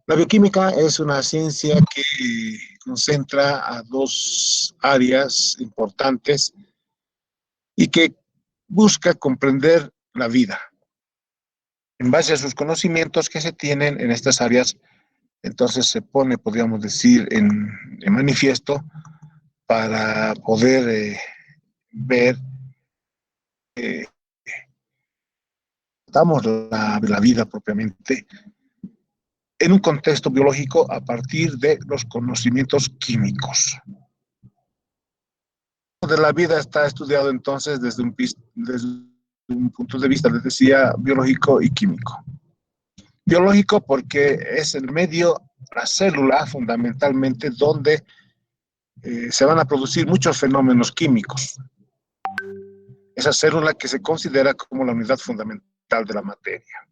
La bioquímica es una ciencia que concentra a dos áreas importantes y que busca comprender la vida. En base a sus conocimientos que se tienen en estas áreas, entonces se pone, podríamos decir, en manifiesto para poder ver eh, damos la vida propiamente en un contexto biológico a partir de los conocimientos químicos. De la vida está estudiado entonces desde un punto de vista, les decía, biológico y químico. Biológico porque es el medio, la célula fundamentalmente, donde se van a producir muchos fenómenos químicos. Esa célula que se considera como la unidad fundamental de la materia.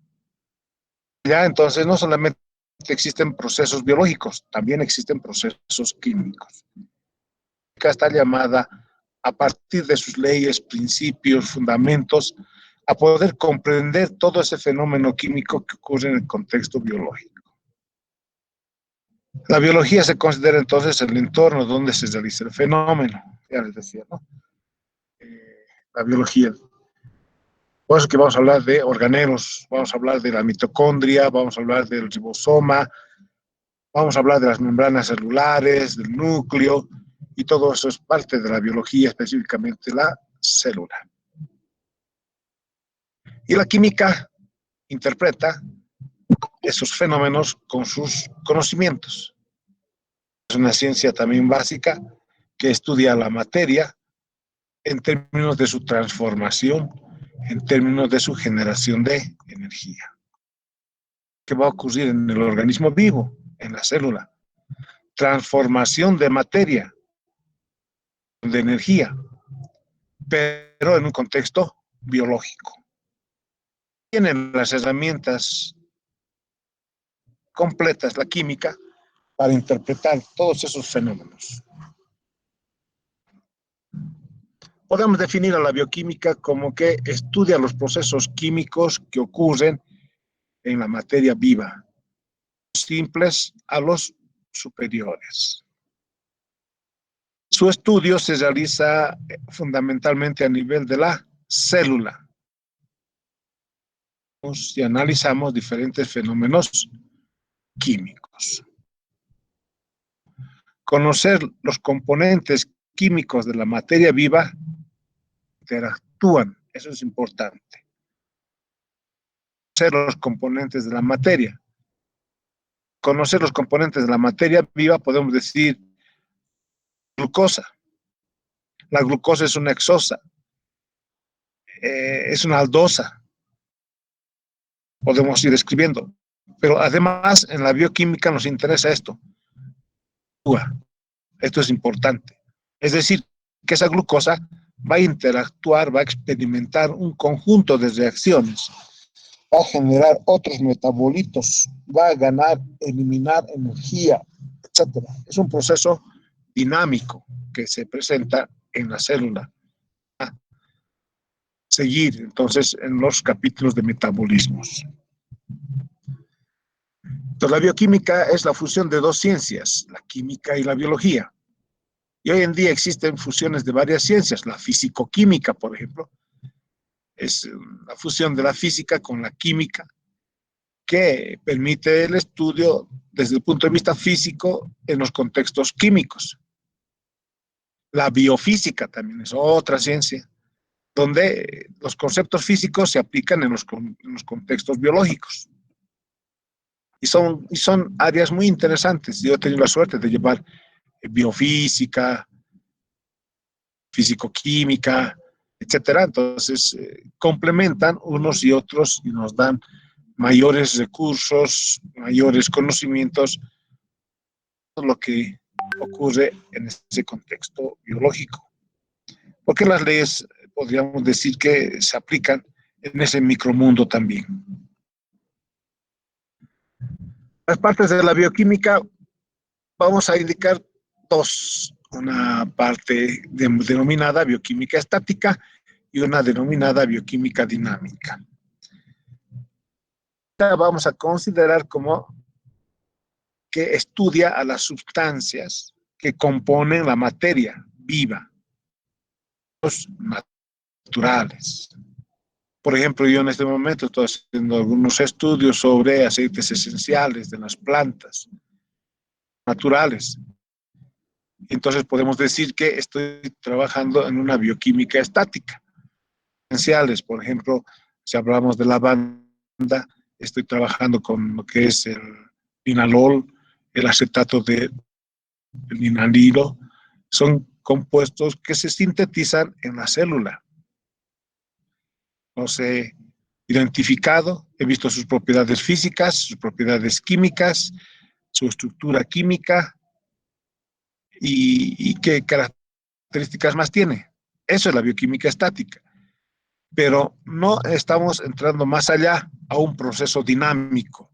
Ya entonces no solamente existen procesos biológicos, también existen procesos químicos. Está llamada a partir de sus leyes, principios, fundamentos, a poder comprender todo ese fenómeno químico que ocurre en el contexto biológico. La biología se considera entonces el entorno donde se realiza el fenómeno, ya les decía, ¿no? La biología. Por eso que vamos a hablar de organelos, vamos a hablar de la mitocondria, vamos a hablar del ribosoma, vamos a hablar de las membranas celulares, del núcleo, y todo eso es parte de la biología, específicamente la célula. Y la química interpreta esos fenómenos con sus conocimientos. Es una ciencia también básica que estudia la materia en términos de su transformación, en términos de su generación de energía. ¿Qué va a ocurrir en el organismo vivo, en la célula? Transformación de materia, de energía, pero en un contexto biológico. Tienen las herramientas completas, la química, para interpretar todos esos fenómenos. Podemos definir a la bioquímica como que estudia los procesos químicos que ocurren en la materia viva, simples a los superiores. Su estudio se realiza fundamentalmente a nivel de la célula. Y analizamos diferentes fenómenos químicos. Conocer los componentes químicos de la materia viva interactúan, eso es importante. Conocer los componentes de la materia. Conocer los componentes de la materia viva, podemos decir glucosa. La glucosa es una hexosa, es una aldosa, podemos ir escribiendo. Pero además, en la bioquímica nos interesa esto. Esto es importante. Es decir, que esa glucosa va a interactuar, va a experimentar un conjunto de reacciones, va a generar otros metabolitos, va a ganar, eliminar energía, etc. Es un proceso dinámico que se presenta en la célula. Seguir entonces en los capítulos de metabolismos. Entonces, la bioquímica es la fusión de dos ciencias, la química y la biología. Y hoy en día existen fusiones de varias ciencias. La físico-química, por ejemplo, es la fusión de la física con la química que permite el estudio desde el punto de vista físico en los contextos químicos. La biofísica también es otra ciencia donde los conceptos físicos se aplican en los contextos biológicos. Y son áreas muy interesantes. Yo he tenido la suerte de llevar biofísica, físico-química, etcétera. Entonces, complementan unos y otros y nos dan mayores recursos, mayores conocimientos, todo lo que ocurre en ese contexto biológico. Porque las leyes, podríamos decir que se aplican en ese micromundo también. Las partes de la bioquímica vamos a indicar dos, una parte denominada bioquímica estática y una denominada bioquímica dinámica. Vamos a considerar como que estudia a las sustancias que componen la materia viva, los naturales. Por ejemplo, yo en este momento estoy haciendo algunos estudios sobre aceites esenciales de las plantas naturales. Entonces podemos decir que estoy trabajando en una bioquímica estática. Esenciales, por ejemplo, si hablamos de lavanda, estoy trabajando con lo que es el linalol, el acetato de linalilo. Son compuestos que se sintetizan en la célula. Los he identificado, he visto sus propiedades físicas, sus propiedades químicas, su estructura química y qué características más tiene. Eso es la bioquímica estática. Pero no estamos entrando más allá a un proceso dinámico.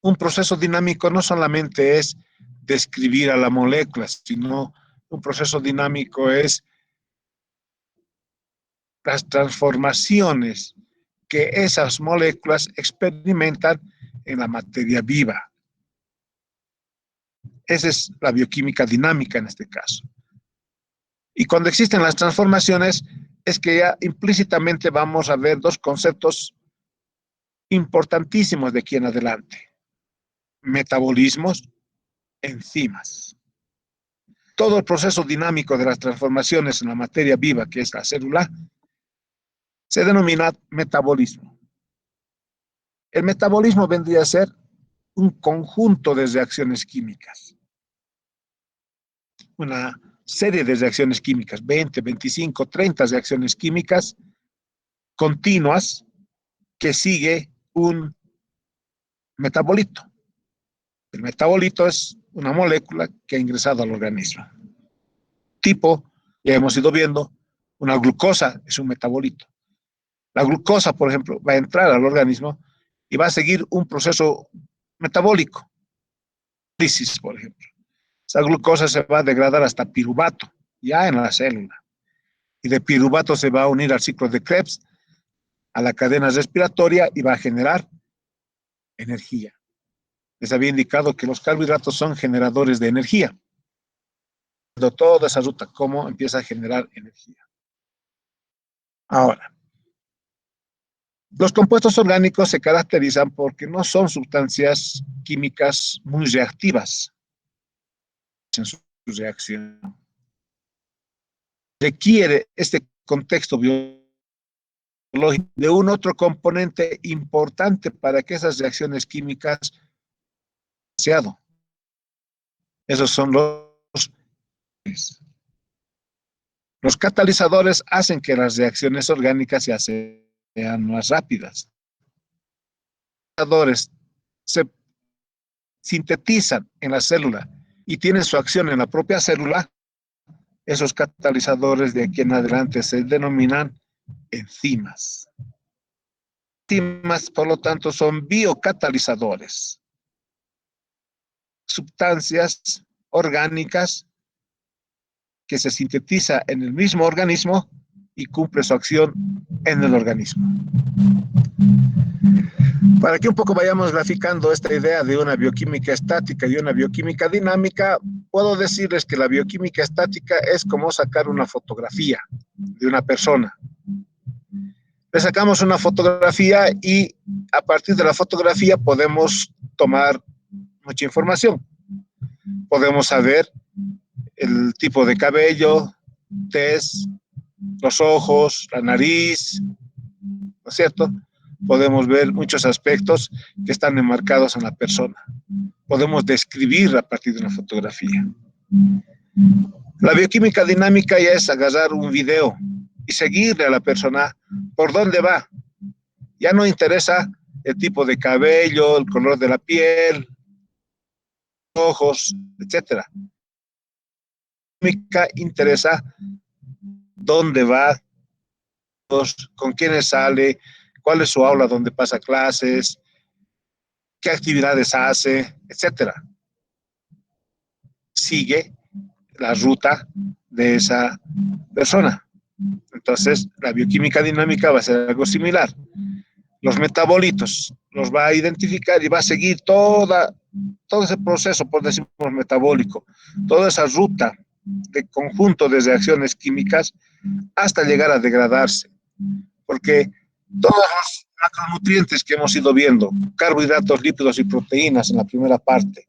Un proceso dinámico no solamente es describir a la molécula, sino un proceso dinámico es las transformaciones que esas moléculas experimentan en la materia viva. Esa es la bioquímica dinámica en este caso. Y cuando existen las transformaciones, es que ya implícitamente vamos a ver dos conceptos importantísimos de aquí en adelante. Metabolismos, enzimas. Todo el proceso dinámico de las transformaciones en la materia viva, que es la célula, se denomina metabolismo. El metabolismo vendría a ser un conjunto de reacciones químicas. Una serie de reacciones químicas, 20, 25, 30 reacciones químicas continuas que sigue un metabolito. El metabolito es una molécula que ha ingresado al organismo. Tipo, ya hemos ido viendo, una glucosa es un metabolito. La glucosa, por ejemplo, va a entrar al organismo y va a seguir un proceso metabólico. Lisis, por ejemplo. Esa glucosa se va a degradar hasta piruvato, ya en la célula. Y de piruvato se va a unir al ciclo de Krebs, a la cadena respiratoria y va a generar energía. Les había indicado que los carbohidratos son generadores de energía. Toda esa ruta, cómo empieza a generar energía. Ahora, los compuestos orgánicos se caracterizan porque no son sustancias químicas muy reactivas en su reacción. Requiere este contexto biológico de un otro componente importante para que esas reacciones químicas sean. Esos son los catalizadores hacen que las reacciones orgánicas sean más rápidas. Los catalizadores se sintetizan en la célula y tienen su acción en la propia célula. Esos catalizadores de aquí en adelante se denominan enzimas. Enzimas, por lo tanto, son biocatalizadores. Sustancias orgánicas que se sintetiza en el mismo organismo y cumple su acción en el organismo. Para que un poco vayamos graficando esta idea de una bioquímica estática y una bioquímica dinámica, puedo decirles que la bioquímica estática es como sacar una fotografía de una persona. Le sacamos una fotografía y a partir de la fotografía podemos tomar mucha información. Podemos saber el tipo de cabello, tez, los ojos, la nariz, ¿no es cierto? Podemos ver muchos aspectos que están enmarcados en la persona. Podemos describir a partir de una fotografía. La bioquímica dinámica ya es agarrar un video y seguirle a la persona por dónde va. Ya no interesa el tipo de cabello, el color de la piel, ojos, etc. La bioquímica interesa dónde va, con quiénes sale, cuál es su aula donde pasa clases, qué actividades hace, etc. Sigue la ruta de esa persona. Entonces, la bioquímica dinámica va a ser algo similar. Los metabolitos los va a identificar y va a seguir toda todo ese proceso, por decirlo metabólico, toda esa ruta de conjunto de reacciones químicas hasta llegar a degradarse. Porque todos los macronutrientes que hemos ido viendo, carbohidratos, lípidos y proteínas en la primera parte,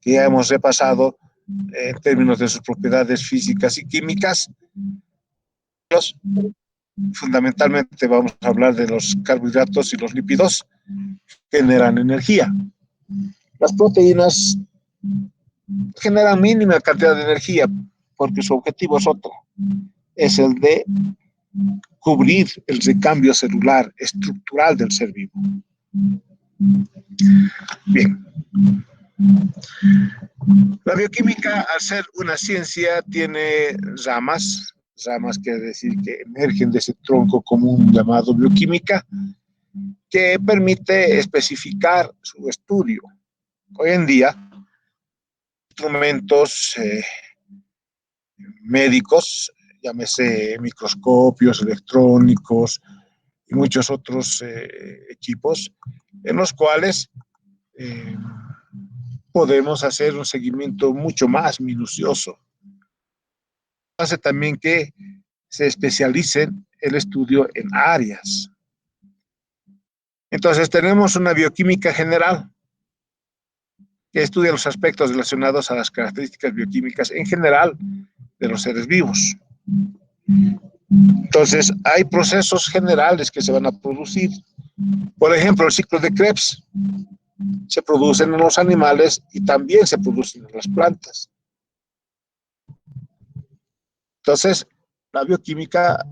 que ya hemos repasado en términos de sus propiedades físicas y químicas, los, fundamentalmente vamos a hablar de los carbohidratos y los lípidos, generan energía. Las proteínas generan mínima cantidad de energía porque su objetivo es otro, es el de cubrir el recambio celular estructural del ser vivo. Bien. La bioquímica, al ser una ciencia, tiene ramas quiere decir que emergen de ese tronco común llamado bioquímica, que permite especificar su estudio. Hoy en día, instrumentos médicos, llámese microscopios electrónicos y muchos otros equipos, en los cuales podemos hacer un seguimiento mucho más minucioso. Hace también que se especialice el estudio en áreas. Entonces tenemos una bioquímica general que estudia los aspectos relacionados a las características bioquímicas en general de los seres vivos. Entonces hay procesos generales que se van a producir. Por ejemplo, el ciclo de Krebs se producen en los animales y también se producen en las plantas. Entonces, la bioquímica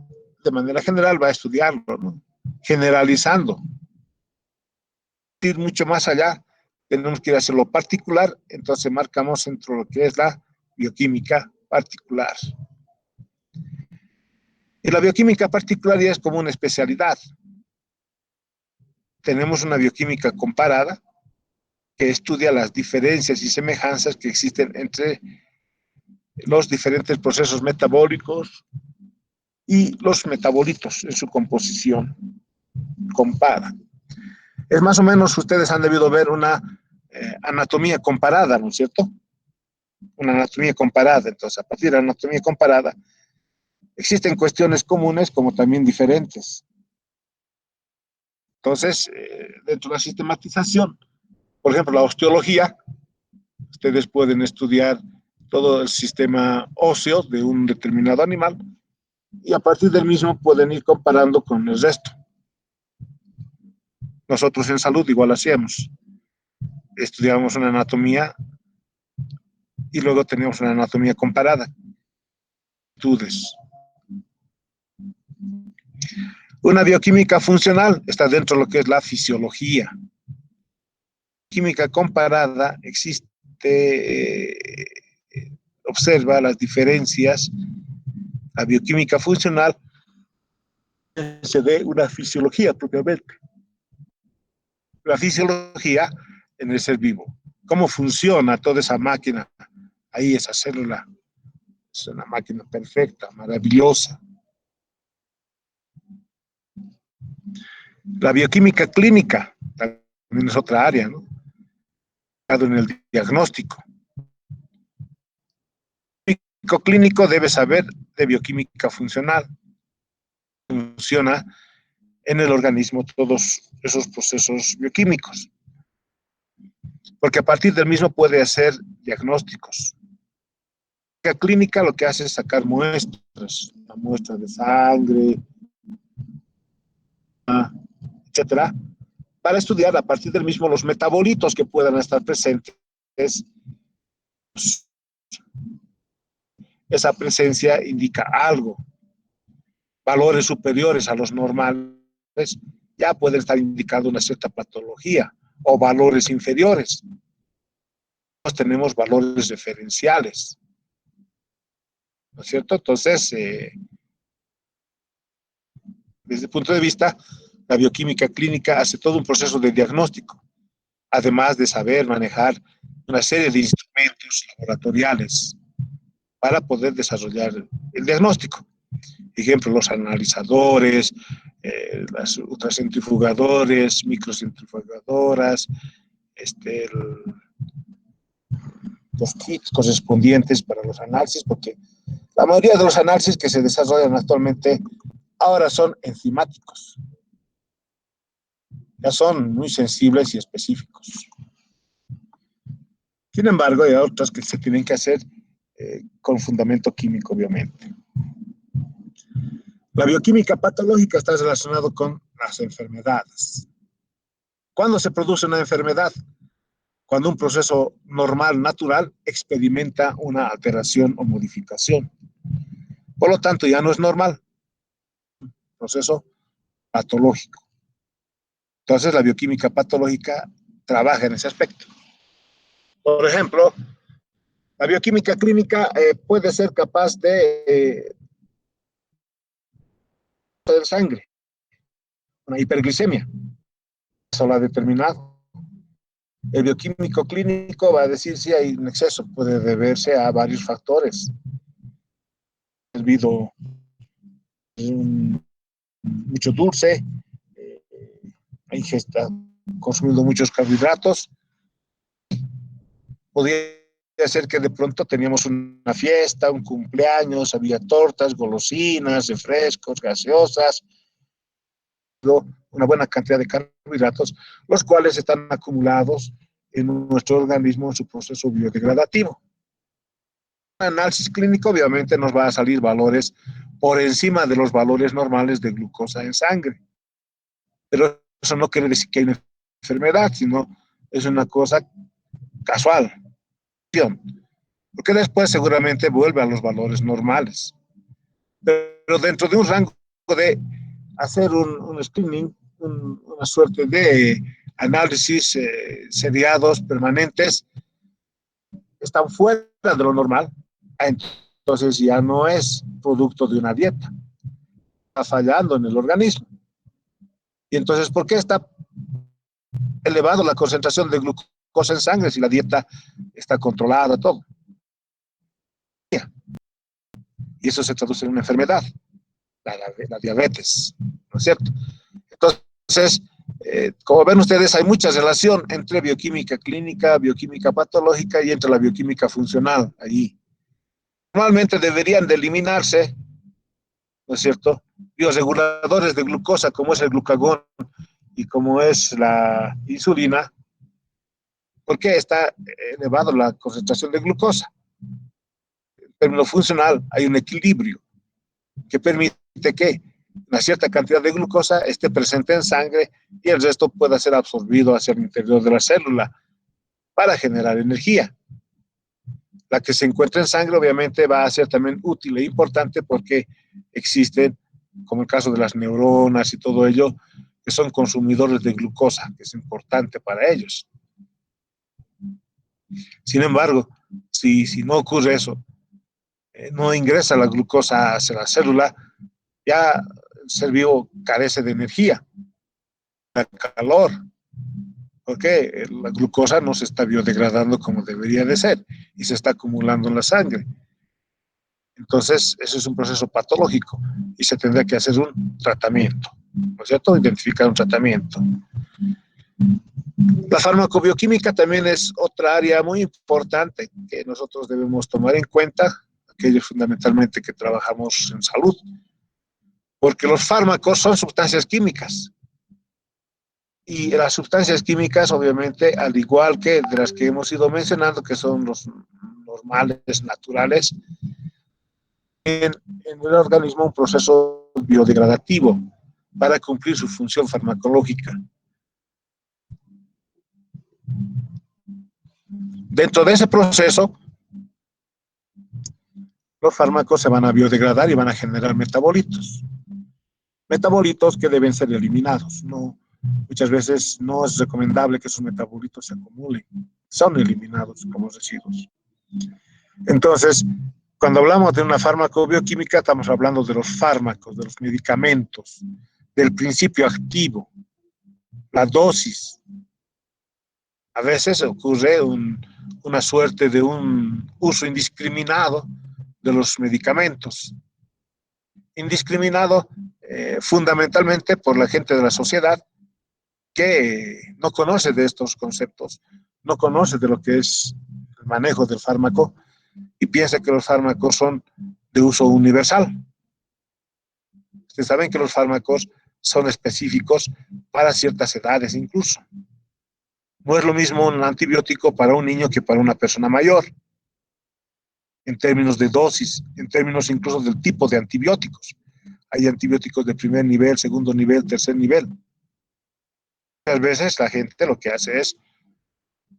de manera general va a estudiarlo, ¿no? Generalizando. Ir mucho más allá, tenemos que ir hacia lo particular, entonces marcamos entre lo que es la bioquímica particular. Y la bioquímica particular ya es como una especialidad. Tenemos una bioquímica comparada que estudia las diferencias y semejanzas que existen entre los diferentes procesos metabólicos y los metabolitos en su composición. Compara. Es más o menos, ustedes han debido ver una anatomía comparada, ¿no es cierto? Una anatomía comparada. Entonces, a partir de la anatomía comparada, existen cuestiones comunes como también diferentes. Entonces, dentro de la sistematización, por ejemplo, la osteología, ustedes pueden estudiar todo el sistema óseo de un determinado animal y a partir del mismo pueden ir comparando con el resto. Nosotros en salud igual hacíamos. Estudiábamos una anatomía y luego teníamos una anatomía comparada. Una bioquímica funcional está dentro de lo que es la fisiología. Química comparada existe, observa las diferencias. La bioquímica funcional se ve una fisiología propiamente. La fisiología en el ser vivo. ¿Cómo funciona toda esa máquina? Ahí esa célula es una máquina perfecta, maravillosa. La bioquímica clínica también es otra área, ¿no? En el diagnóstico. El médico clínico debe saber de bioquímica funcional. Funciona en el organismo todos esos procesos bioquímicos. Porque a partir del mismo puede hacer diagnósticos. La clínica lo que hace es sacar muestras, la muestra de sangre, etcétera, para estudiar a partir del mismo los metabolitos que puedan estar presentes. Esa presencia indica algo. Valores superiores a los normales ya pueden estar indicando una cierta patología, o valores inferiores. Tenemos valores referenciales, ¿no es cierto? Entonces, desde el punto de vista, la bioquímica clínica hace todo un proceso de diagnóstico, además de saber manejar una serie de instrumentos laboratoriales para poder desarrollar el diagnóstico. Ejemplo, los analizadores, las ultracentrifugadores, microcentrifugadoras, los kits correspondientes para los análisis, porque la mayoría de los análisis que se desarrollan actualmente ahora son enzimáticos. Ya son muy sensibles y específicos. Sin embargo, hay otras que se tienen que hacer con fundamento químico, obviamente. La bioquímica patológica está relacionada con las enfermedades. ¿Cuándo se produce una enfermedad? Cuando un proceso normal, natural, experimenta una alteración o modificación. Por lo tanto, ya no es normal, proceso patológico. Entonces, la bioquímica patológica trabaja en ese aspecto. Por ejemplo, la bioquímica clínica puede ser capaz de sangre, una hiperglicemia, eso lo ha determinado. El bioquímico clínico va a decir si hay un exceso, puede deberse a varios factores. Ha habido mucho dulce, ingesta, consumiendo muchos carbohidratos. Podría ser que de pronto teníamos una fiesta, un cumpleaños, había tortas, golosinas, refrescos, gaseosas, una buena cantidad de carbohidratos, los cuales están acumulados en nuestro organismo en su proceso biodegradativo. Un análisis clínico obviamente nos va a salir valores por encima de los valores normales de glucosa en sangre. Pero eso no quiere decir que hay una enfermedad, sino es una cosa casual. Porque después seguramente vuelve a los valores normales. Pero dentro de un rango de hacer un screening, una suerte de análisis seriados, permanentes, están fuera de lo normal, entonces ya no es producto de una dieta, está fallando en el organismo. Y entonces, ¿por qué está elevado la concentración de glucosa en sangre si la dieta está controlada, todo? Y eso se traduce en una enfermedad, la diabetes, ¿no es cierto? Entonces, como ven ustedes, hay mucha relación entre bioquímica clínica, bioquímica patológica y entre la bioquímica funcional allí. Normalmente deberían de eliminarse, ¿no es cierto?, bioreguladores de glucosa como es el glucagón y como es la insulina, porque está elevada la concentración de glucosa. En términos funcional hay un equilibrio que permite que una cierta cantidad de glucosa esté presente en sangre y el resto pueda ser absorbido hacia el interior de la célula para generar energía. La que se encuentra en sangre obviamente va a ser también útil e importante porque existen, como el caso de las neuronas y todo ello, que son consumidores de glucosa, que es importante para ellos. Sin embargo, si no ocurre eso, no ingresa la glucosa hacia la célula, ya el ser vivo carece de energía, de calor, porque la glucosa no se está biodegradando como debería de ser y se está acumulando en la sangre. Entonces, eso es un proceso patológico y se tendrá que hacer un tratamiento, ¿no es cierto? Identificar un tratamiento. La farmacobioquímica también es otra área muy importante que nosotros debemos tomar en cuenta, aquellos fundamentalmente que trabajamos en salud, porque los fármacos son sustancias químicas. Y las sustancias químicas, obviamente, al igual que de las que hemos ido mencionando, que son los normales, naturales, en el organismo un proceso biodegradativo para cumplir su función farmacológica. Dentro de ese proceso, los fármacos se van a biodegradar y van a generar metabolitos. Metabolitos que deben ser eliminados. No, muchas veces no es recomendable que esos metabolitos se acumulen. Son eliminados como residuos. Entonces, cuando hablamos de una farmacobioquímica, estamos hablando de los fármacos, de los medicamentos, del principio activo, la dosis. A veces ocurre una suerte de un uso indiscriminado de los medicamentos. Indiscriminado fundamentalmente por la gente de la sociedad que no conoce de estos conceptos, no conoce de lo que es el manejo del fármaco y piensa que los fármacos son de uso universal. Ustedes saben que los fármacos son específicos para ciertas edades incluso. No es lo mismo un antibiótico para un niño que para una persona mayor, en términos de dosis, en términos incluso del tipo de antibióticos. Hay antibióticos de primer nivel, segundo nivel, tercer nivel. Muchas veces la gente lo que hace es,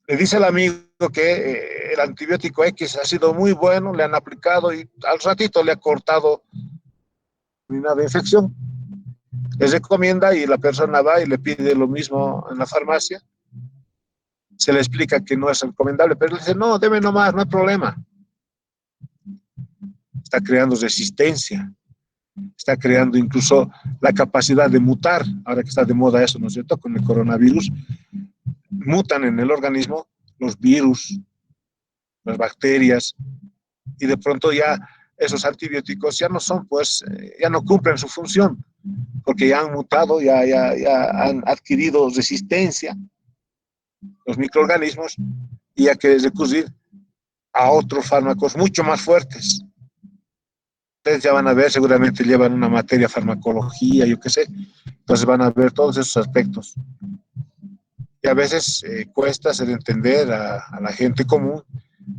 le dice al amigo que el antibiótico X ha sido muy bueno, le han aplicado y al ratito le ha cortado una infección. Les recomienda y la persona va y le pide lo mismo en la farmacia. Se le explica que no es recomendable, pero le dice, no, deme nomás, no hay problema. Está creando resistencia, está creando incluso la capacidad de mutar, ahora que está de moda eso, ¿no es cierto?, con el coronavirus, mutan en el organismo los virus, las bacterias, y de pronto ya esos antibióticos ya no son, pues, ya no cumplen su función, porque ya han mutado, ya han adquirido resistencia los microorganismos, y hay que recurrir a otros fármacos mucho más fuertes. Ustedes ya van a ver, seguramente llevan una materia farmacología, yo qué sé, entonces van a ver todos esos aspectos. Y a veces cuesta hacer entender a la gente común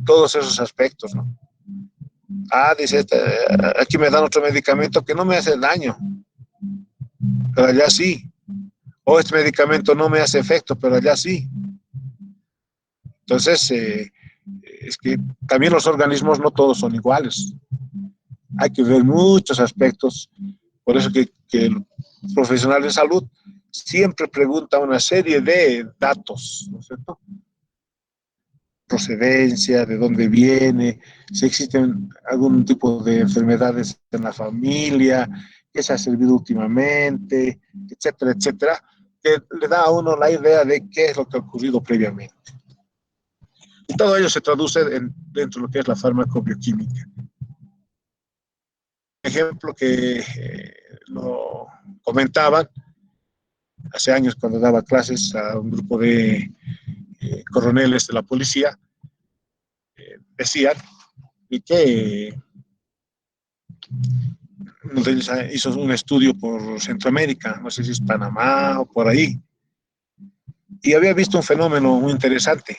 todos esos aspectos, ¿no? Ah, dice, aquí me dan otro medicamento que no me hace daño, pero allá sí. O este medicamento no me hace efecto, pero allá sí. Entonces, es que también los organismos no todos son iguales. Hay que ver muchos aspectos. Por eso que el profesional de salud siempre pregunta una serie de datos, ¿no es cierto? Procedencia, de dónde viene, si existen algún tipo de enfermedades en la familia, qué se ha servido últimamente, etcétera, etcétera, que le da a uno la idea de qué es lo que ha ocurrido previamente. Y todo ello se traduce dentro de lo que es la farmacobioquímica. Ejemplo que lo comentaban hace años cuando daba clases a un grupo de coroneles de la policía, decían y que uno de ellos hizo un estudio por Centroamérica, no sé si es Panamá o por ahí, y había visto un fenómeno muy interesante.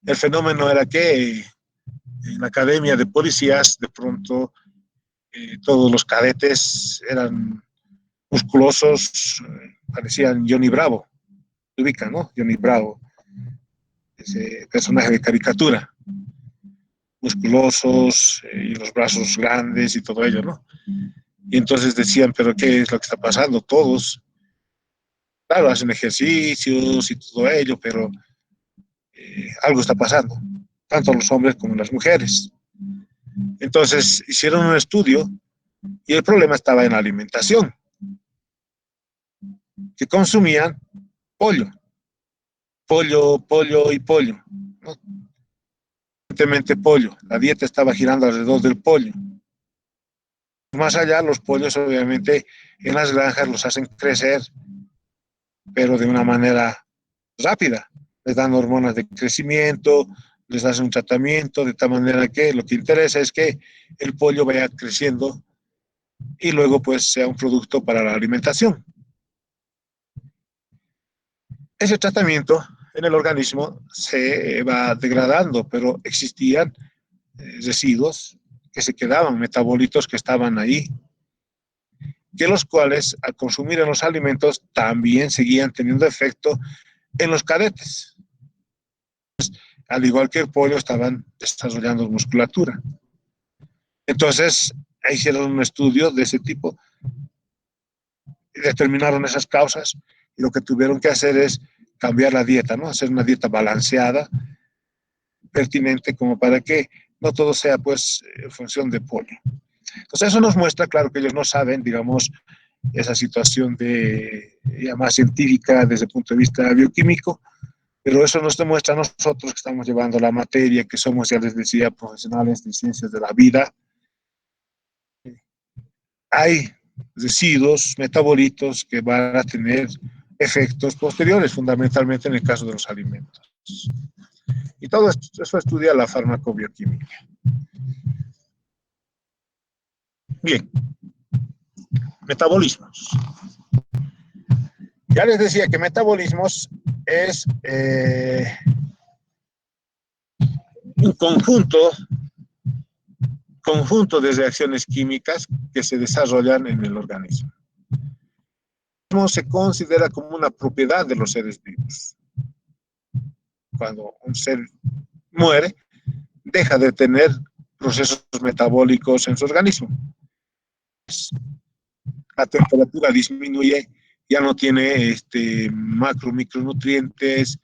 El fenómeno era que en la academia de policías, de pronto, todos los cadetes eran musculosos, parecían Johnny Bravo, se ubican, ¿no? Johnny Bravo, ese personaje de caricatura, musculosos y los brazos grandes y todo ello, ¿no? Y entonces decían, pero ¿qué es lo que está pasando? Todos, claro, hacen ejercicios y todo ello, pero algo está pasando, tanto los hombres como las mujeres. Entonces hicieron un estudio y el problema estaba en la alimentación, que consumían pollo, pollo, pollo y pollo, ¿no? Evidentemente pollo, la dieta estaba girando alrededor del pollo. Más allá, los pollos obviamente en las granjas los hacen crecer, pero de una manera rápida. Les dan hormonas de crecimiento, les hacen un tratamiento de tal manera que lo que interesa es que el pollo vaya creciendo y luego pues sea un producto para la alimentación. Ese tratamiento en el organismo se va degradando, pero existían residuos que se quedaban, metabolitos que estaban ahí, que los cuales al consumir en los alimentos también seguían teniendo efecto en los cadetes. Al igual que el pollo, estaban desarrollando musculatura. Entonces, hicieron un estudio de ese tipo, y determinaron esas causas, y lo que tuvieron que hacer es cambiar la dieta, ¿no? Hacer una dieta balanceada, pertinente, como para que no todo sea, pues, en función de pollo. Entonces, eso nos muestra, claro, que ellos no saben, digamos, esa situación de, ya más científica desde el punto de vista bioquímico, pero eso nos demuestra a nosotros que estamos llevando la materia, que somos, ya les decía, profesionales de ciencias de la vida. Hay residuos, metabolitos que van a tener efectos posteriores, fundamentalmente en el caso de los alimentos. Y todo eso estudia la farmacobioquímica. Bien, metabolismos. Ya les decía que metabolismos es un conjunto de reacciones químicas que se desarrollan en el organismo. Se considera como una propiedad de los seres vivos. Cuando un ser muere, deja de tener procesos metabólicos en su organismo. La temperatura disminuye, ya no tiene macro, micronutrientes,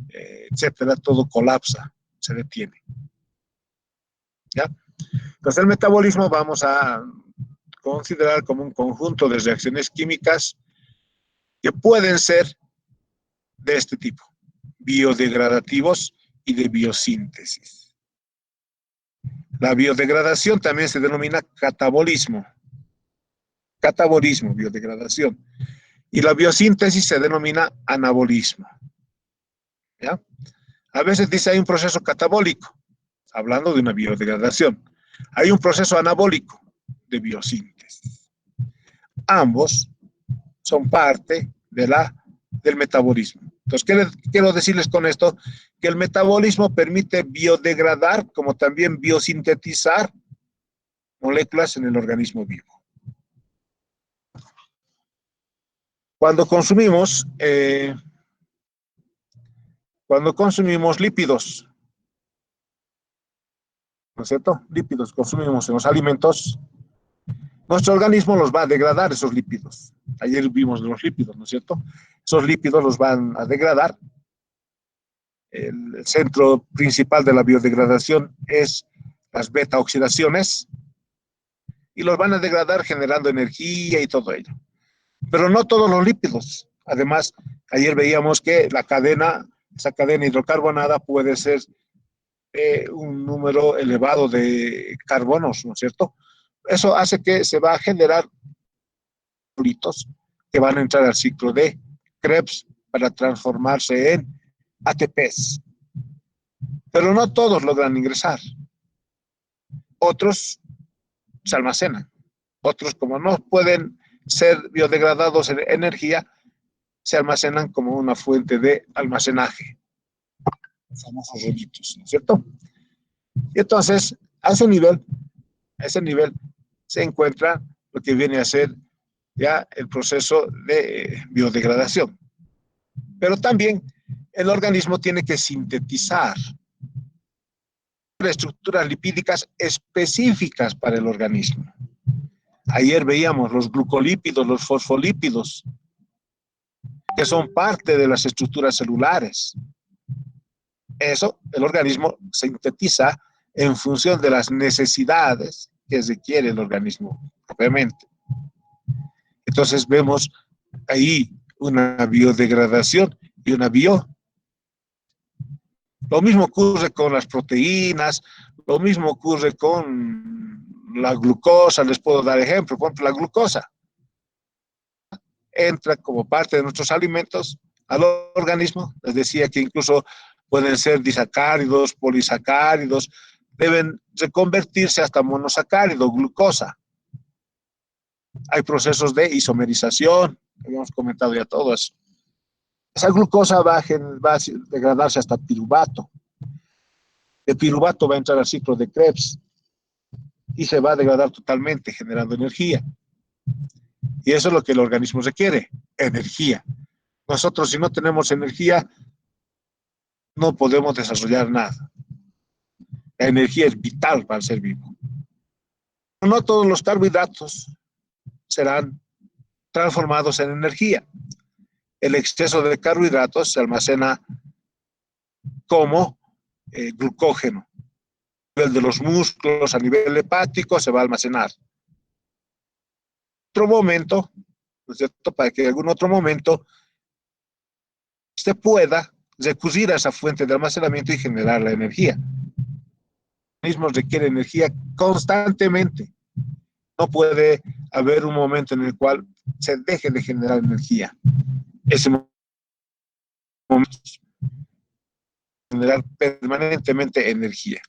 etcétera, todo colapsa, se detiene. ¿Ya? Entonces el metabolismo vamos a considerar como un conjunto de reacciones químicas que pueden ser de este tipo, biodegradativos y de biosíntesis. La biodegradación también se denomina catabolismo, biodegradación, y la biosíntesis se denomina anabolismo. ¿Ya? A veces dice hay un proceso catabólico, hablando de una biodegradación. Hay un proceso anabólico de biosíntesis. Ambos son parte del metabolismo. Entonces, ¿qué quiero decirles con esto? Que el metabolismo permite biodegradar como también biosintetizar moléculas en el organismo vivo. Cuando consumimos lípidos, ¿no es cierto? Lípidos consumimos en los alimentos, nuestro organismo los va a degradar esos lípidos. Ayer vimos los lípidos, ¿no es cierto? Esos lípidos los van a degradar. El centro principal de la biodegradación es las beta-oxidaciones y los van a degradar generando energía y todo ello. Pero no todos los lípidos. Además, ayer veíamos que esa cadena hidrocarbonada puede ser un número elevado de carbonos, ¿no es cierto? Eso hace que se va a generar metabolitos que van a entrar al ciclo de Krebs para transformarse en ATPs. Pero no todos logran ingresar. Otros se almacenan. Otros, como no pueden ser biodegradados en energía, se almacenan como una fuente de almacenaje. Los famosos rollitos, ¿no es cierto? Y entonces, a ese nivel se encuentra lo que viene a ser ya el proceso de biodegradación. Pero también el organismo tiene que sintetizar estructuras lipídicas específicas para el organismo. Ayer veíamos los glucolípidos, los fosfolípidos, que son parte de las estructuras celulares. Eso el organismo sintetiza en función de las necesidades que requiere el organismo propiamente. Entonces vemos ahí una biodegradación y una bio. Lo mismo ocurre con las proteínas, lo mismo ocurre con la glucosa, les puedo dar ejemplo. Por ejemplo, la glucosa entra como parte de nuestros alimentos al organismo. Les decía que incluso pueden ser disacáridos, polisacáridos, deben reconvertirse hasta monosacárido, glucosa. Hay procesos de isomerización, habíamos comentado ya todo eso. Esa glucosa va a degradarse hasta piruvato. El piruvato va a entrar al ciclo de Krebs y se va a degradar totalmente, generando energía. Y eso es lo que el organismo requiere, energía. Nosotros, si no tenemos energía, no podemos desarrollar nada. La energía es vital para el ser vivo. No todos los carbohidratos serán transformados en energía. El exceso de carbohidratos se almacena como glucógeno. A nivel de los músculos, a nivel hepático, se va a almacenar. Otro momento, ¿no es cierto? Para que en algún otro momento se pueda recurrir a esa fuente de almacenamiento y generar la energía. El organismo requiere energía constantemente. No puede haber un momento en el cual se deje de generar energía. ese momento generar permanentemente energía,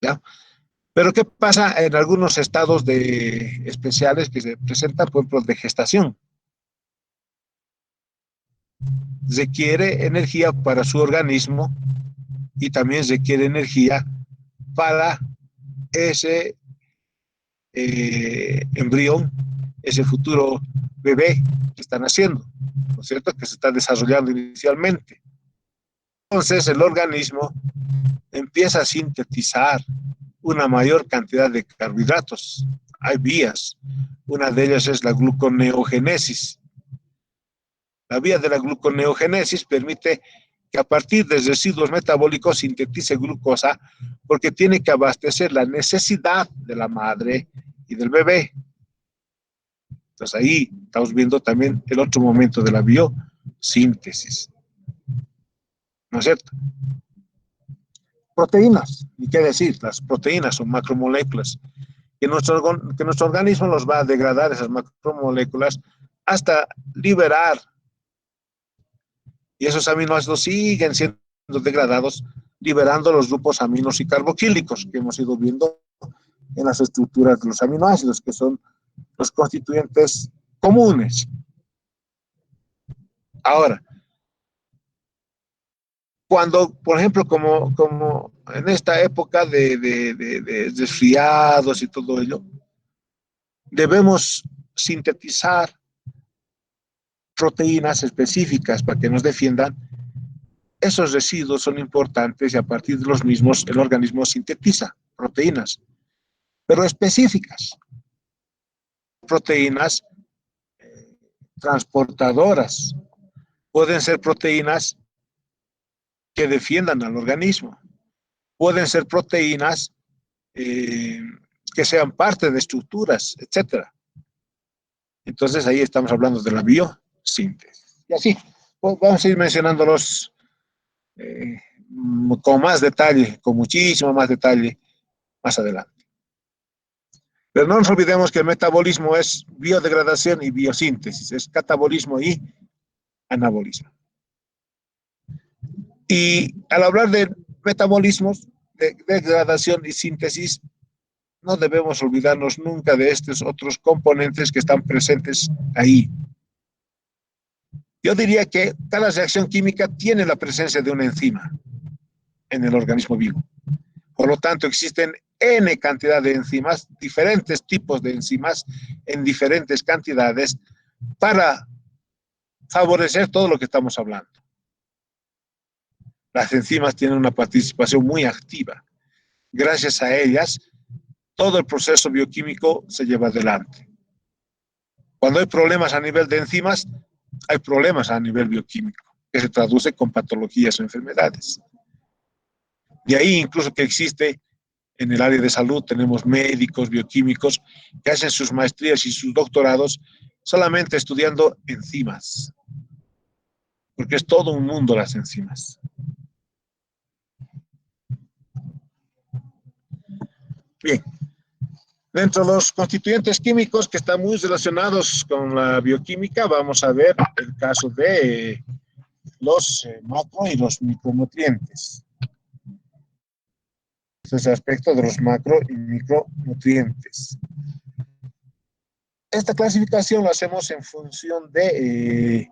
¿ya? Pero ¿qué pasa en algunos estados especiales que se presentan, por ejemplo, de gestación? Requiere energía para su organismo y también requiere energía para ese embrión, ese futuro bebé que están haciendo, ¿no es cierto? Que se está desarrollando inicialmente. Entonces el organismo empieza a sintetizar una mayor cantidad de carbohidratos. Hay vías. Una de ellas es la gluconeogénesis. La vía de la gluconeogénesis permite que a partir de residuos metabólicos sintetice glucosa porque tiene que abastecer la necesidad de la madre y del bebé. Entonces ahí estamos viendo también el otro momento de la biosíntesis, ¿no es cierto? Proteínas, ni qué decir, las proteínas son macromoléculas que nuestro organismo los va a degradar esas macromoléculas hasta liberar, y esos aminoácidos siguen siendo degradados, liberando los grupos aminos y carboxílicos que hemos ido viendo en las estructuras de los aminoácidos, que son los constituyentes comunes. Ahora, cuando, por ejemplo, como en esta época de resfriados y todo ello, debemos sintetizar proteínas específicas para que nos defiendan. Esos residuos son importantes y a partir de los mismos el organismo sintetiza proteínas, pero específicas, proteínas transportadoras, pueden ser proteínas que defiendan al organismo, pueden ser proteínas eh, que sean parte de estructuras, etcétera. Entonces ahí estamos hablando de la biosíntesis. Y así, pues vamos a ir mencionándolos eh, con más detalle, con muchísimo más detalle más adelante. Pero no nos olvidemos que el metabolismo es biodegradación y biosíntesis, es catabolismo y anabolismo. Y al hablar de metabolismos, de degradación y síntesis, no debemos olvidarnos nunca de estos otros componentes que están presentes ahí. Yo diría que cada reacción química tiene la presencia de una enzima en el organismo vivo. Por lo tanto, existen N cantidad de enzimas, diferentes tipos de enzimas en diferentes cantidades para favorecer todo lo que estamos hablando. Las enzimas tienen una participación muy activa. Gracias a ellas, todo el proceso bioquímico se lleva adelante. Cuando hay problemas a nivel de enzimas, hay problemas a nivel bioquímico, que se traduce con patologías o enfermedades. De ahí incluso que existe en el área de salud, tenemos médicos, bioquímicos, que hacen sus maestrías y sus doctorados solamente estudiando enzimas, porque es todo un mundo las enzimas. Bien, dentro de los constituyentes químicos que están muy relacionados con la bioquímica, vamos a ver el caso de los macro y los micronutrientes. Este es el aspecto de los macro y micronutrientes. Esta clasificación la hacemos en función de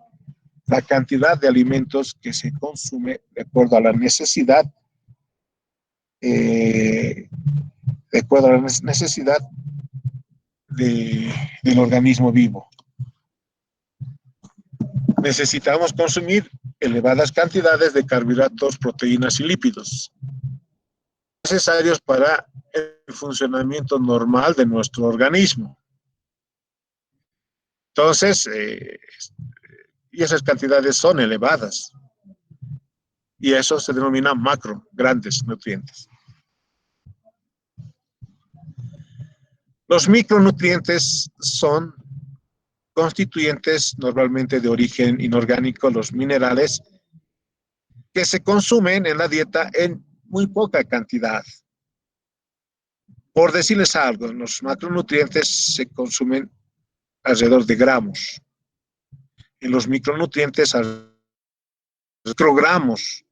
la cantidad de alimentos que se consume de acuerdo a la necesidad, de acuerdo a la necesidad del organismo vivo. Necesitamos consumir elevadas cantidades de carbohidratos, proteínas y lípidos, necesarios para el funcionamiento normal de nuestro organismo. Entonces, y esas cantidades son elevadas. Y eso se denomina macro, grandes nutrientes. Los micronutrientes son constituyentes normalmente de origen inorgánico, los minerales, que se consumen en la dieta en muy poca cantidad. Por decirles algo, los macronutrientes se consumen alrededor de gramos. en los micronutrientes a microgramos.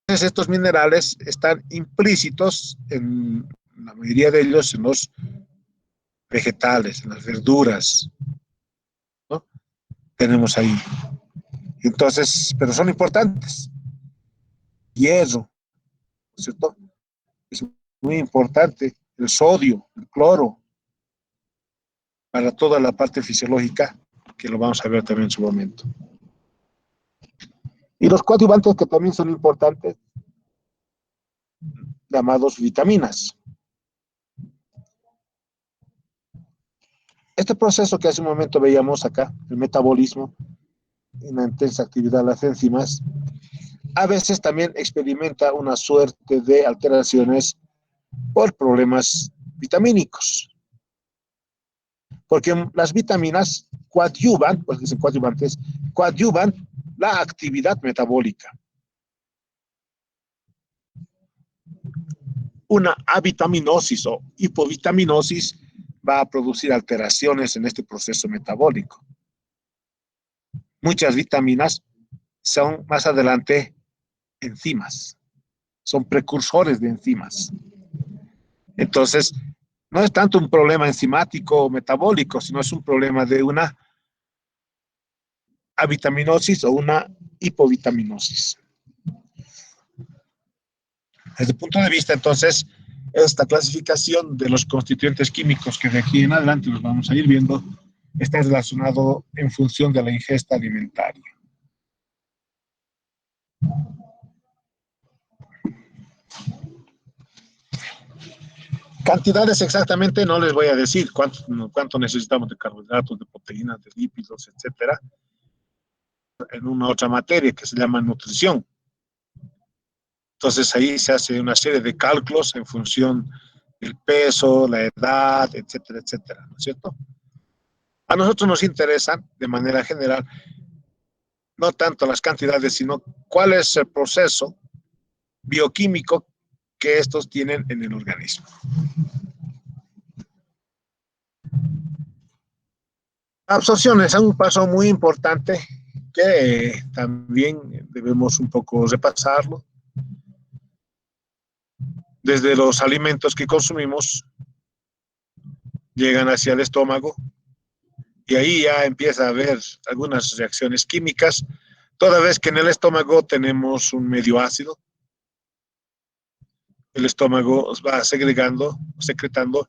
Entonces, estos minerales están implícitos en la mayoría de ellos en los vegetales, en las verduras, ¿no? Tenemos ahí. Entonces, pero son importantes. Hierro, ¿no es cierto? Es muy importante. El sodio, el cloro, para toda la parte fisiológica, que lo vamos a ver también en su momento. Y los coadyuvantes que también son importantes, llamados vitaminas. Este proceso que hace un momento veíamos acá, el metabolismo, una intensa actividad de las enzimas, a veces también experimenta una suerte de alteraciones por problemas vitamínicos. Porque las vitaminas coadyuvan, porque son coadyuvantes, coadyuvan la actividad metabólica. Una avitaminosis o hipovitaminosis va a producir alteraciones en este proceso metabólico. Muchas vitaminas son más adelante enzimas, son precursores de enzimas. Entonces, no es tanto un problema enzimático o metabólico, sino es un problema de una avitaminosis o una hipovitaminosis. Desde el punto de vista, entonces, esta clasificación de los constituyentes químicos que de aquí en adelante los vamos a ir viendo, está relacionado en función de la ingesta alimentaria. Cantidades exactamente no les voy a decir cuánto necesitamos de carbohidratos, de proteínas, de lípidos, etcétera, en una otra materia que se llama nutrición. Entonces ahí se hace una serie de cálculos en función del peso, la edad, etcétera, etcétera, ¿no es cierto? A nosotros nos interesan, de manera general, no tanto las cantidades, sino cuál es el proceso bioquímico que estos tienen en el organismo. La absorción es un paso muy importante que también debemos un poco repasarlo. Desde los alimentos que consumimos, llegan hacia el estómago y ahí ya empieza a haber algunas reacciones químicas, toda vez que en el estómago tenemos un medio ácido. El estómago va segregando, secretando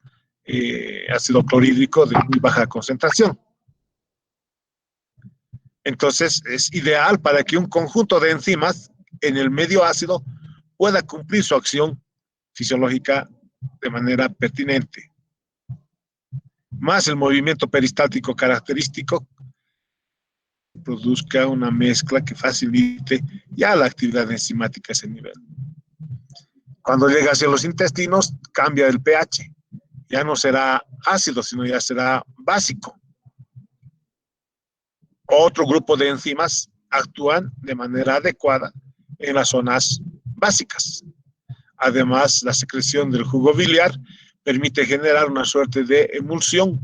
ácido clorhídrico de muy baja concentración. Entonces, es ideal para que un conjunto de enzimas en el medio ácido pueda cumplir su acción fisiológica de manera pertinente. Más el movimiento peristáltico característico produzca una mezcla que facilite ya la actividad enzimática a ese nivel. Cuando llega hacia los intestinos, cambia el pH. Ya no será ácido, sino ya será básico. Otro grupo de enzimas actúan de manera adecuada en las zonas básicas. Además, la secreción del jugo biliar permite generar una suerte de emulsión,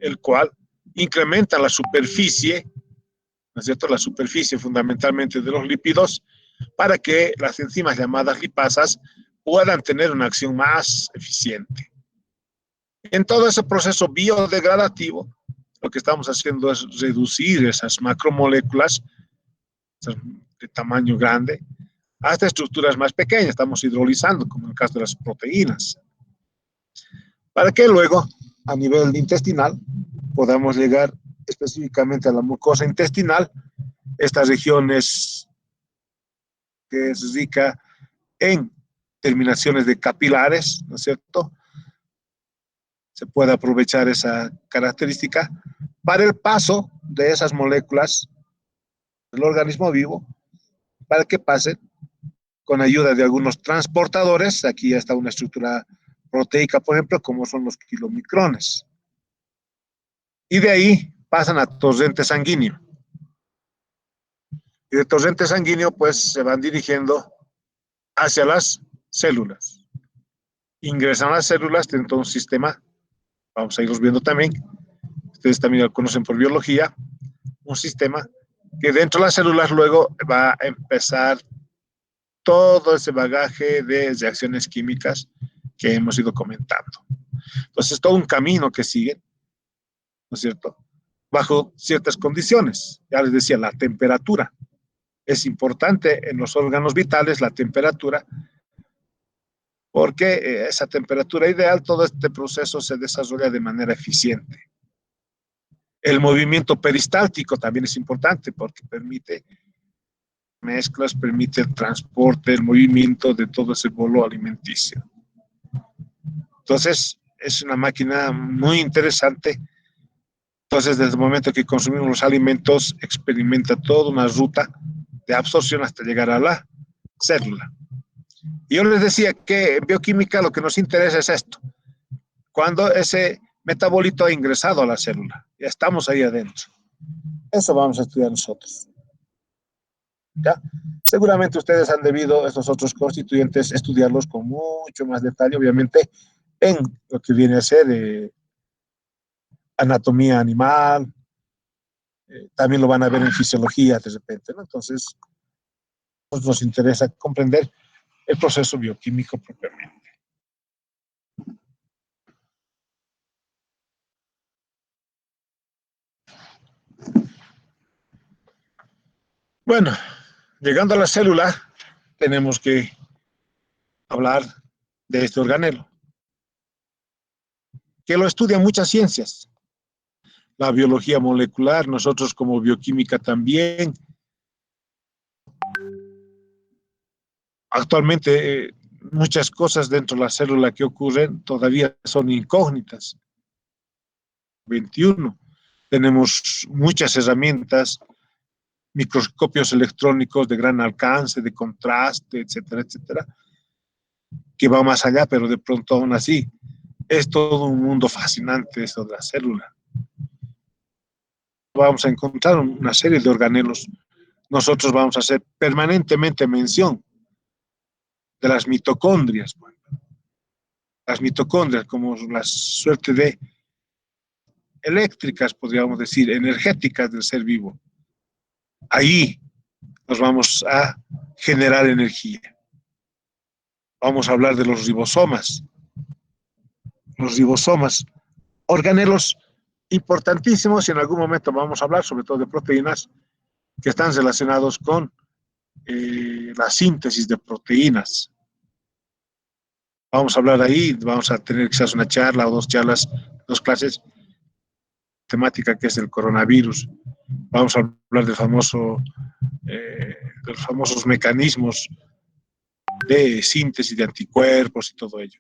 el cual incrementa la superficie, ¿no es cierto? La superficie fundamentalmente de los lípidos, para que las enzimas llamadas lipasas puedan tener una acción más eficiente. En todo ese proceso biodegradativo, lo que estamos haciendo es reducir esas macromoléculas de tamaño grande hasta estructuras más pequeñas. Estamos hidrolizando, como en el caso de las proteínas, para que luego, a nivel intestinal, podamos llegar específicamente a la mucosa intestinal, estas regiones que es rica en terminaciones de capilares, ¿no es cierto? Se puede aprovechar esa característica para el paso de esas moléculas del organismo vivo, para que pasen con ayuda de algunos transportadores. Aquí ya está una estructura proteica, por ejemplo, como son los kilomicrones. Y de ahí pasan a torrente sanguíneo. Y de torrente sanguíneo, pues se van dirigiendo hacia las células. Ingresan a las células dentro de un sistema, vamos a irlos viendo también, ustedes también lo conocen por biología, un sistema que dentro de las células luego va a empezar todo ese bagaje de reacciones químicas que hemos ido comentando. Entonces, todo un camino que sigue, ¿no es cierto? Bajo ciertas condiciones. Ya les decía, la temperatura. Es importante en los órganos vitales la temperatura, porque esa temperatura ideal, todo este proceso se desarrolla de manera eficiente. El movimiento peristáltico también es importante porque permite mezclas, permite el transporte, el movimiento de todo ese bolo alimenticio. Entonces, es una máquina muy interesante. Entonces, desde el momento que consumimos los alimentos, experimenta toda una ruta de absorción hasta llegar a la célula. Y yo les decía que en bioquímica lo que nos interesa es esto. Cuando ese metabolito ha ingresado a la célula, ya estamos ahí adentro. Eso vamos a estudiar nosotros. ¿Ya? Seguramente ustedes han debido, estos otros constituyentes, estudiarlos con mucho más detalle, obviamente, en lo que viene a ser anatomía animal, también lo van a ver en fisiología de repente, ¿no? Entonces, pues nos interesa comprender el proceso bioquímico propiamente. Bueno, llegando a la célula, tenemos que hablar de este organelo, que lo estudian muchas ciencias. La biología molecular, nosotros como bioquímica también. Actualmente, muchas cosas dentro de la célula que ocurren todavía son incógnitas. 21. Tenemos muchas herramientas, microscopios electrónicos de gran alcance, de contraste, etcétera, etcétera, que va más allá, pero de pronto aún así es todo un mundo fascinante eso de la célula. Vamos a encontrar una serie de organelos. Nosotros vamos a hacer permanentemente mención de las mitocondrias. Bueno, las mitocondrias como la suerte de eléctricas, podríamos decir, energéticas del ser vivo. Ahí nos vamos a generar energía. Vamos a hablar de los ribosomas. Los ribosomas, organelos importantísimos, y en algún momento vamos a hablar sobre todo de proteínas que están relacionados con la síntesis de proteínas. Vamos a hablar ahí, vamos a tener quizás una charla o dos charlas, dos clases, temática que es el coronavirus. Vamos a hablar del de los famosos mecanismos de síntesis de anticuerpos y todo ello.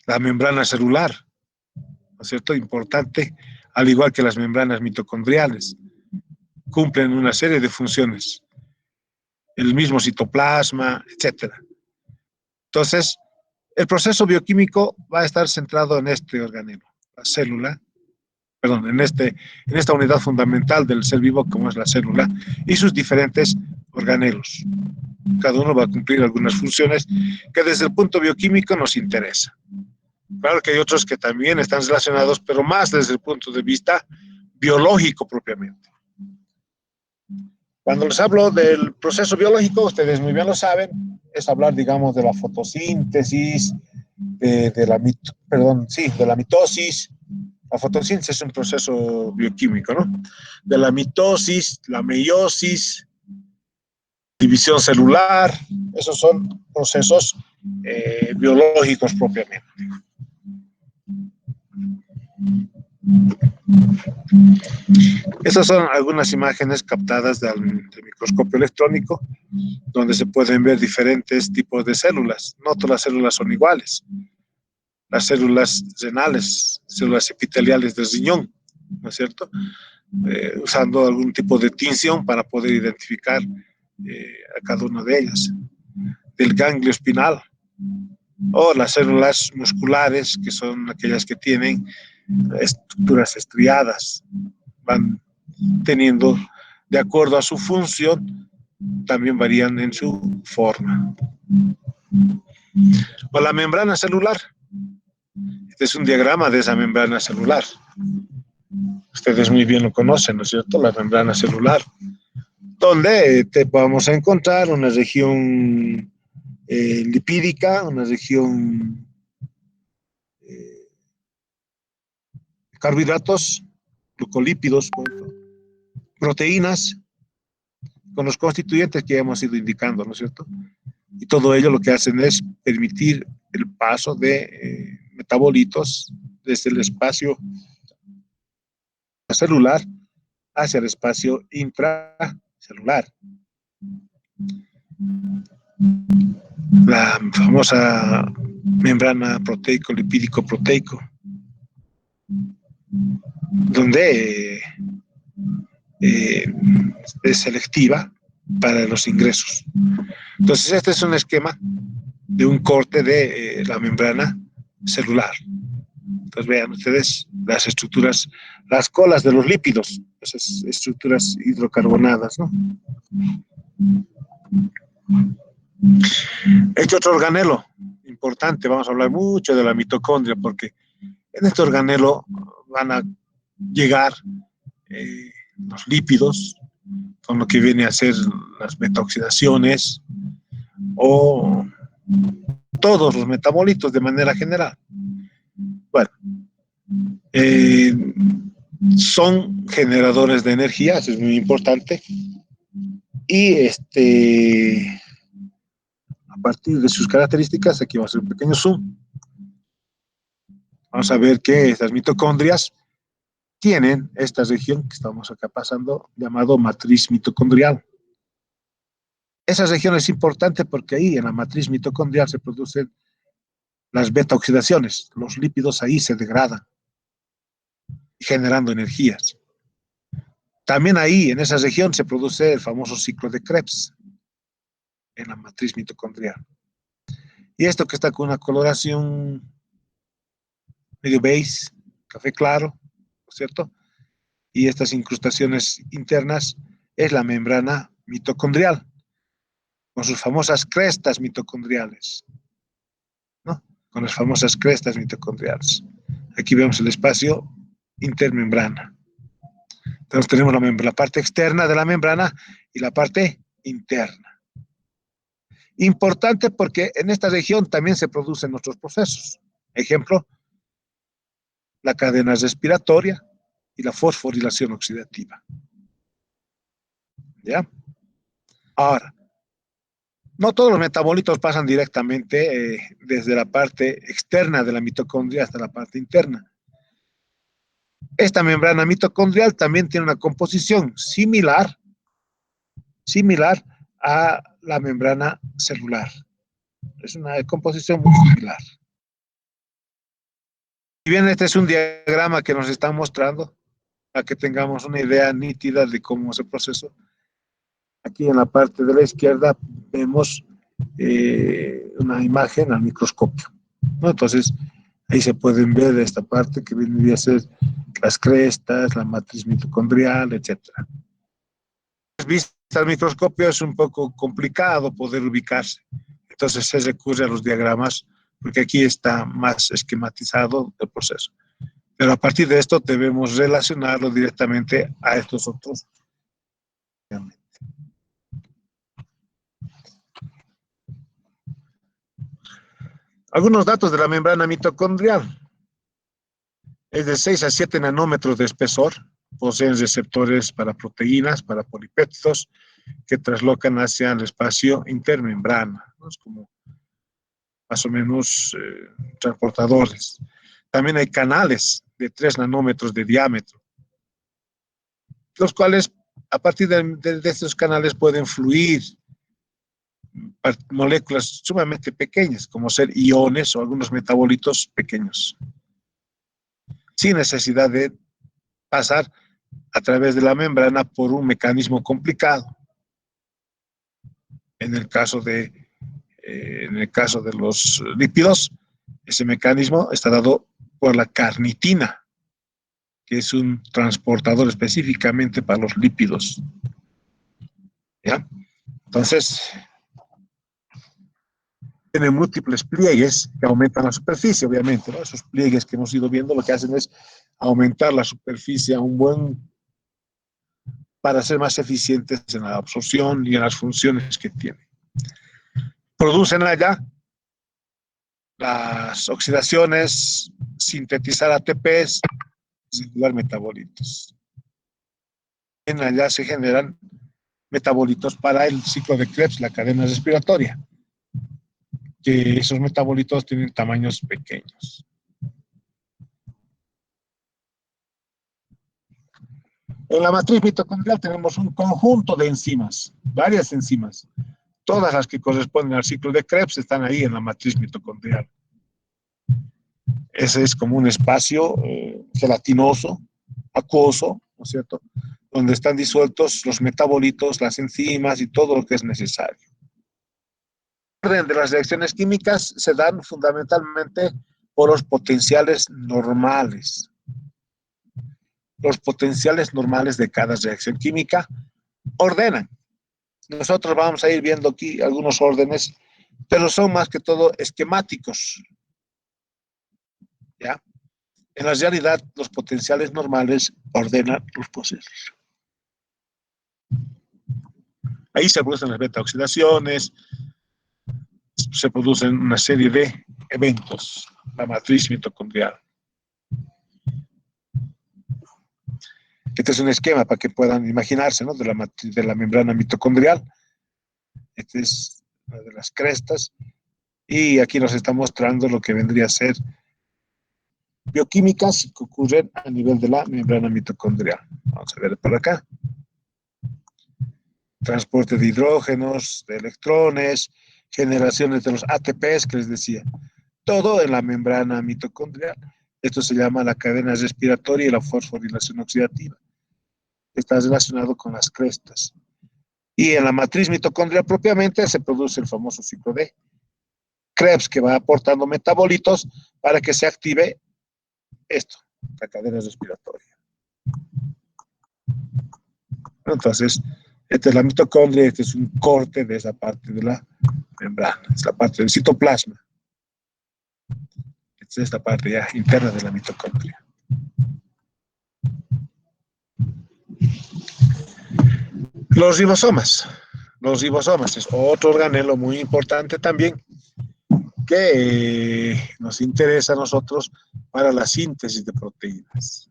La membrana celular, ¿no es cierto? Importante, al igual que las membranas mitocondriales, cumplen una serie de funciones, el mismo citoplasma, etcétera. Entonces, el proceso bioquímico va a estar centrado en este organelo, la célula, perdón, en esta unidad fundamental del ser vivo como es la célula y sus diferentes organelos. Cada uno va a cumplir algunas funciones que desde el punto bioquímico nos interesa. Claro que hay otros que también están relacionados, pero más desde el punto de vista biológico propiamente. Cuando les hablo del proceso biológico, ustedes muy bien lo saben, es hablar, digamos, de la fotosíntesis, de la mitosis. La fotosíntesis es un proceso bioquímico, ¿no? De la mitosis, la meiosis, división celular, esos son procesos biológicos propiamente. Estas son algunas imágenes captadas del microscopio electrónico, donde se pueden ver diferentes tipos de células. No todas las células son iguales. Las células renales, células epiteliales del riñón, ¿no es cierto? Usando algún tipo de tinción para poder identificar a cada una de ellas. Del ganglio espinal, o las células musculares, que son aquellas que tienen estructuras estriadas, van teniendo, de acuerdo a su función, también varían en su forma. O la membrana celular. Este es un diagrama de esa membrana celular. Ustedes muy bien lo conocen, ¿no es cierto? La membrana celular, donde te vamos a encontrar una región lipídica, una región eh, carbohidratos, glucolípidos, proteínas, con los constituyentes que hemos ido indicando, ¿no es cierto? Y todo ello lo que hacen es permitir el paso de metabolitos desde el espacio celular hacia el espacio intracelular. La famosa membrana proteico-lipídico-proteico, donde es selectiva para los ingresos. Entonces, este es un esquema de un corte de la membrana celular. Entonces, vean ustedes las estructuras, las colas de los lípidos, esas estructuras hidrocarbonadas, ¿no? Este otro organelo importante, vamos a hablar mucho de la mitocondria, porque en este organelo van a llegar los lípidos, con lo que viene a ser las betaoxidaciones o todos los metabolitos de manera general. Bueno, son generadores de energía, eso es muy importante, y a partir de sus características, aquí vamos a hacer un pequeño zoom, vamos a ver que estas mitocondrias tienen esta región que estamos acá pasando, llamado matriz mitocondrial. Esa región es importante porque ahí en la matriz mitocondrial se producen las beta-oxidaciones, los lípidos ahí se degradan, generando energías. También ahí, en esa región, se produce el famoso ciclo de Krebs, en la matriz mitocondrial. Y esto que está con una coloración medio beige, café claro, ¿no es cierto? Y estas incrustaciones internas es la membrana mitocondrial, con sus famosas crestas mitocondriales, ¿no? Con las famosas crestas mitocondriales. Aquí vemos el espacio intermembrana. Entonces tenemos la parte externa de la membrana y la parte interna. Importante porque en esta región también se producen otros procesos. Ejemplo, la cadena respiratoria y la fosforilación oxidativa. ¿Ya? Ahora, no todos los metabolitos pasan directamente desde la parte externa de la mitocondria hasta la parte interna. Esta membrana mitocondrial también tiene una composición similar a la membrana celular. Es una composición muy similar. Si bien este es un diagrama que nos está mostrando, para que tengamos una idea nítida de cómo es el proceso, aquí en la parte de la izquierda vemos una imagen al microscopio, ¿no? Entonces, ahí se pueden ver esta parte que viene a ser las crestas, la matriz mitocondrial, etc. Vista al microscopio es un poco complicado poder ubicarse, entonces se recurre a los diagramas porque aquí está más esquematizado el proceso. Pero a partir de esto debemos relacionarlo directamente a estos otros. Algunos datos de la membrana mitocondrial. Es de 6 a 7 nanómetros de espesor. Poseen receptores para proteínas, para polipéptidos, que traslocan hacia el espacio intermembrana, ¿no? Es como más o menos transportadores. También hay canales de 3 nanómetros de diámetro, los cuales a partir de estos canales pueden fluir moléculas sumamente pequeñas, como ser iones o algunos metabolitos pequeños, sin necesidad de pasar a través de la membrana por un mecanismo complicado. En el caso de los lípidos, ese mecanismo está dado por la carnitina, que es un transportador específicamente para los lípidos. ¿Ya? Entonces, tiene múltiples pliegues que aumentan la superficie, obviamente, ¿no? Esos pliegues que hemos ido viendo lo que hacen es aumentar la superficie a para ser más eficientes en la absorción y en las funciones que tienen. Producen allá las oxidaciones, sintetizar ATPs, circular metabolitos. En allá se generan metabolitos para el ciclo de Krebs, la cadena respiratoria, que esos metabolitos tienen tamaños pequeños. En la matriz mitocondrial tenemos un conjunto de enzimas, varias enzimas. Todas las que corresponden al ciclo de Krebs están ahí en la matriz mitocondrial. Ese es como un espacio gelatinoso, acuoso, ¿no es cierto?, donde están disueltos los metabolitos, las enzimas y todo lo que es necesario. El orden de las reacciones químicas se dan fundamentalmente por los potenciales normales. Los potenciales normales de cada reacción química ordenan. Nosotros vamos a ir viendo aquí algunos órdenes, pero son más que todo esquemáticos. ¿Ya? En la realidad, los potenciales normales ordenan los procesos. Ahí se producen las beta-oxidaciones, se producen una serie de eventos, la matriz mitocondrial. Este es un esquema para que puedan imaginarse, ¿no?, de la membrana mitocondrial. Este es una de las crestas. Y aquí nos está mostrando lo que vendría a ser bioquímicas que ocurren a nivel de la membrana mitocondrial. Vamos a ver por acá. Transporte de hidrógenos, de electrones, generaciones de los ATPs que les decía. Todo en la membrana mitocondrial. Esto se llama la cadena respiratoria y la fosforilación oxidativa. Está relacionado con las crestas. Y en la matriz mitocondrial propiamente se produce el famoso ciclo de Krebs, que va aportando metabolitos para que se active esto, la cadena respiratoria. Entonces, esta es la mitocondria, este es un corte de esa parte de la membrana, es la parte del citoplasma. Esta es la parte ya interna de la mitocondria. Los ribosomas. Los ribosomas es otro organelo muy importante también que nos interesa a nosotros para la síntesis de proteínas.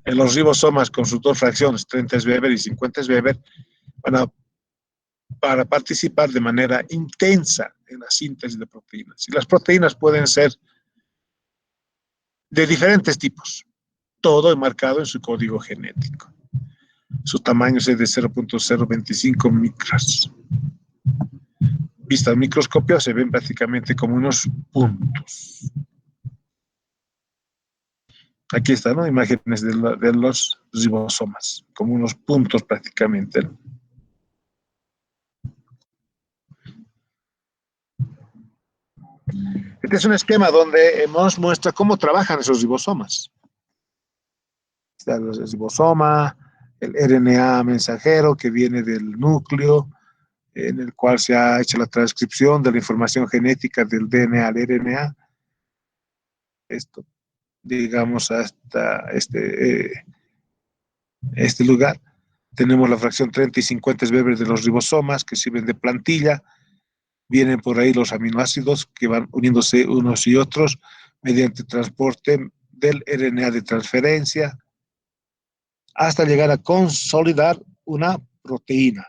En los ribosomas con sus dos fracciones, 30 Weber y 50 Weber, para participar de manera intensa en la síntesis de proteínas. Y las proteínas pueden ser de diferentes tipos, todo enmarcado en su código genético. Su tamaño es de 0.025 micras. Vista al microscopio se ven prácticamente como unos puntos. Aquí están, ¿no?, imágenes de los ribosomas, como unos puntos prácticamente, ¿no? Este es un esquema donde nos muestra cómo trabajan esos ribosomas. Está el ribosoma, el RNA mensajero que viene del núcleo, en el cual se ha hecho la transcripción de la información genética del DNA al RNA. Esto, digamos, hasta este lugar. Tenemos la fracción 30 y 50 Weber de los ribosomas que sirven de plantilla. Vienen por ahí los aminoácidos que van uniéndose unos y otros mediante transporte del RNA de transferencia hasta llegar a consolidar una proteína.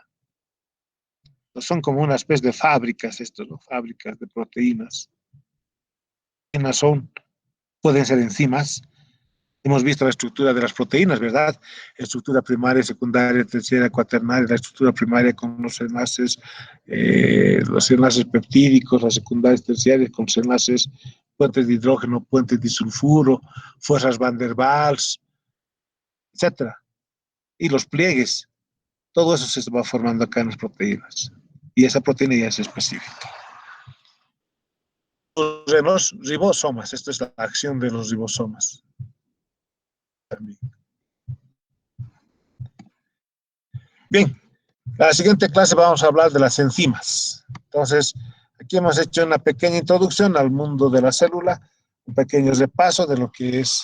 Son como una especie de fábricas estos, ¿no?, fábricas de proteínas. Pueden ser enzimas. Hemos visto la estructura de las proteínas, ¿verdad? Estructura primaria, secundaria, terciaria, cuaternaria, la estructura primaria con los enlaces peptídicos, las secundarias terciarias con los enlaces puentes de hidrógeno, puentes de sulfuro, fuerzas Van der Waals, etc. Y los pliegues, todo eso se va formando acá en las proteínas. Y esa proteína ya es específica. Los ribosomas, esta es la acción de los ribosomas. También. Bien, la siguiente clase vamos a hablar de las enzimas. Entonces, aquí hemos hecho una pequeña introducción al mundo de la célula. un pequeño repaso de lo que es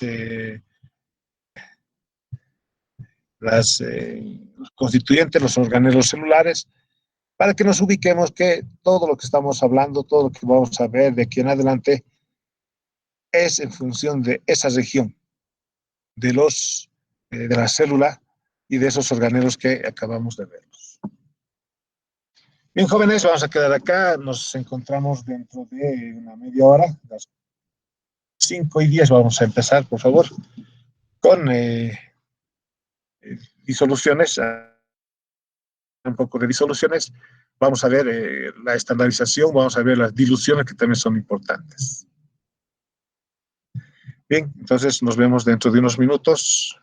los constituyentes, los organelos celulares, para que nos ubiquemos que todo lo que estamos hablando, todo lo que vamos a ver de aquí en adelante, es en función de esa región, de la célula y de esos organelos que acabamos de ver. Bien, jóvenes, vamos a quedar acá. Nos encontramos dentro de una media hora, las 5:10. Vamos a empezar, por favor, con disoluciones, un poco de disoluciones. Vamos a ver la estandarización, vamos a ver las diluciones que también son importantes. Bien, entonces nos vemos dentro de unos minutos.